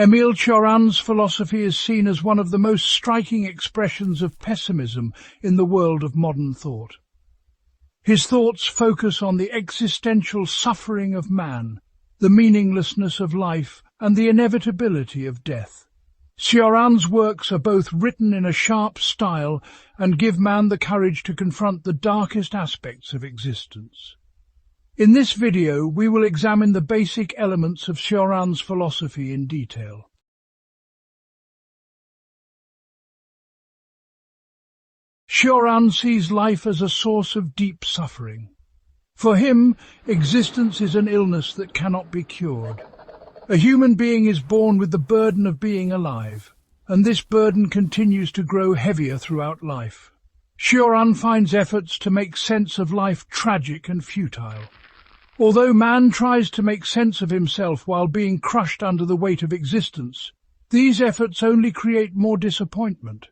Emil Cioran's philosophy is seen as one of the most striking expressions of pessimism in the world of modern thought. His thoughts focus on the existential suffering of man, the meaninglessness of life, and the inevitability of death. Cioran's works are both written in a sharp style and give man the courage to confront the darkest aspects of existence. In this video, we will examine the basic elements of Cioran's philosophy in detail. Cioran sees life as a source of deep suffering. For him, existence is an illness that cannot be cured. A human being is born with the burden of being alive, and this burden continues to grow heavier throughout life. Cioran finds efforts to make sense of life tragic and futile. Although man tries to make sense of himself while being crushed under the weight of existence, these efforts only create more disappointment.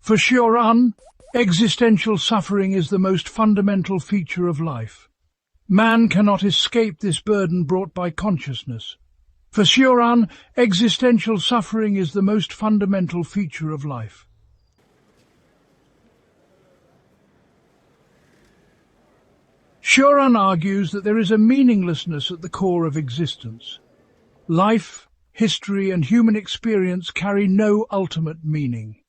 For Cioran, existential suffering is the most fundamental feature of life. Man cannot escape this burden brought by consciousness. For Cioran, existential suffering is the most fundamental feature of life. Cioran argues that there is a meaninglessness at the core of existence. Life, history, and human experience carry no ultimate meaning.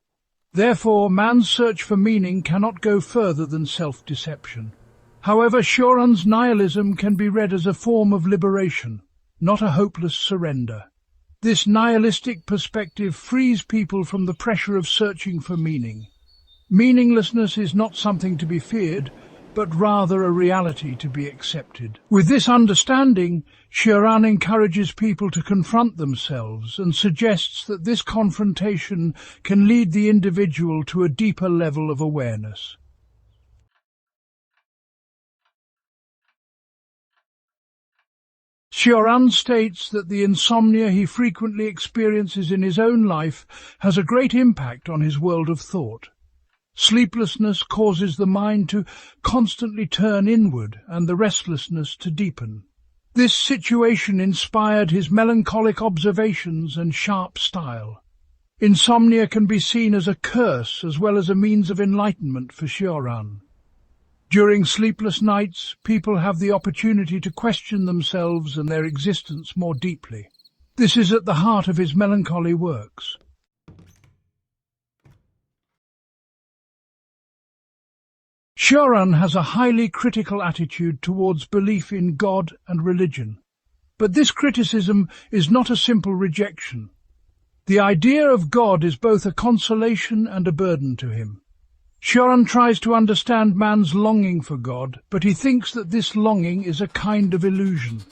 Therefore, man's search for meaning cannot go further than self-deception. However, Cioran's nihilism can be read as a form of liberation, not a hopeless surrender. This nihilistic perspective frees people from the pressure of searching for meaning. Meaninglessness is not something to be feared, but rather a reality to be accepted. With this understanding, Cioran encourages people to confront themselves and suggests that this confrontation can lead the individual to a deeper level of awareness. Cioran states that the insomnia he frequently experiences in his own life has a great impact on his world of thought. Sleeplessness causes the mind to constantly turn inward and the restlessness to deepen. This situation inspired his melancholic observations and sharp style. Insomnia can be seen as a curse as well as a means of enlightenment for Cioran. During sleepless nights, people have the opportunity to question themselves and their existence more deeply. This is at the heart of his melancholy works. Cioran has a highly critical attitude towards belief in God and religion. But this criticism is not a simple rejection. The idea of God is both a consolation and a burden to him. Cioran tries to understand man's longing for God, but he thinks that this longing is a kind of illusion.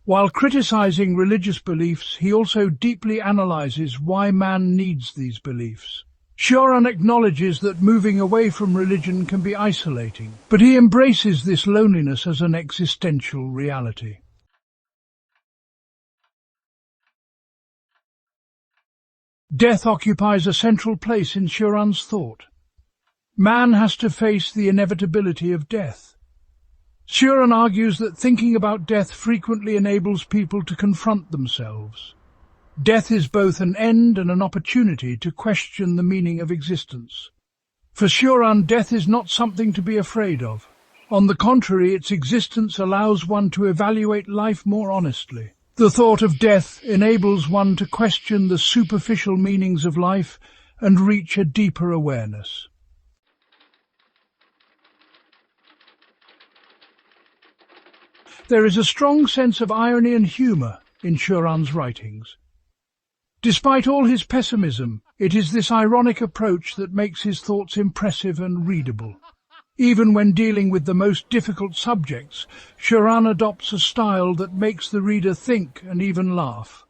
While criticizing religious beliefs, he also deeply analyzes why man needs these beliefs. Cioran acknowledges that moving away from religion can be isolating, but he embraces this loneliness as an existential reality. Death occupies a central place in Cioran's thought. Man has to face the inevitability of death. Cioran argues that thinking about death frequently enables people to confront themselves. Death is both an end and an opportunity to question the meaning of existence. For Cioran, death is not something to be afraid of. On the contrary, its existence allows one to evaluate life more honestly. The thought of death enables one to question the superficial meanings of life and reach a deeper awareness. There is a strong sense of irony and humour in Cioran's writings. Despite all his pessimism, it is this ironic approach that makes his thoughts impressive and readable. Even when dealing with the most difficult subjects, Cioran adopts a style that makes the reader think and even laugh.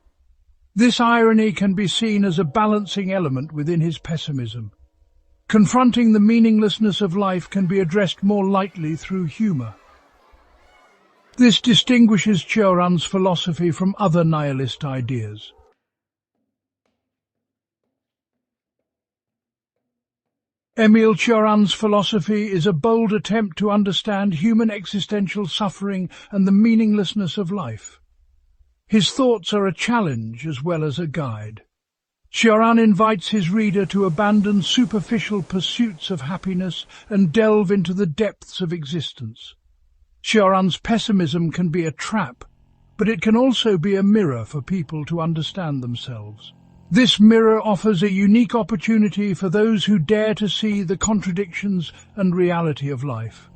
This irony can be seen as a balancing element within his pessimism. Confronting the meaninglessness of life can be addressed more lightly through humour. This distinguishes Cioran's philosophy from other nihilist ideas. Emil Cioran's philosophy is a bold attempt to understand human existential suffering and the meaninglessness of life. His thoughts are a challenge as well as a guide. Cioran invites his reader to abandon superficial pursuits of happiness and delve into the depths of existence. Cioran's pessimism can be a trap, but it can also be a mirror for people to understand themselves. This mirror offers a unique opportunity for those who dare to see the contradictions and reality of life.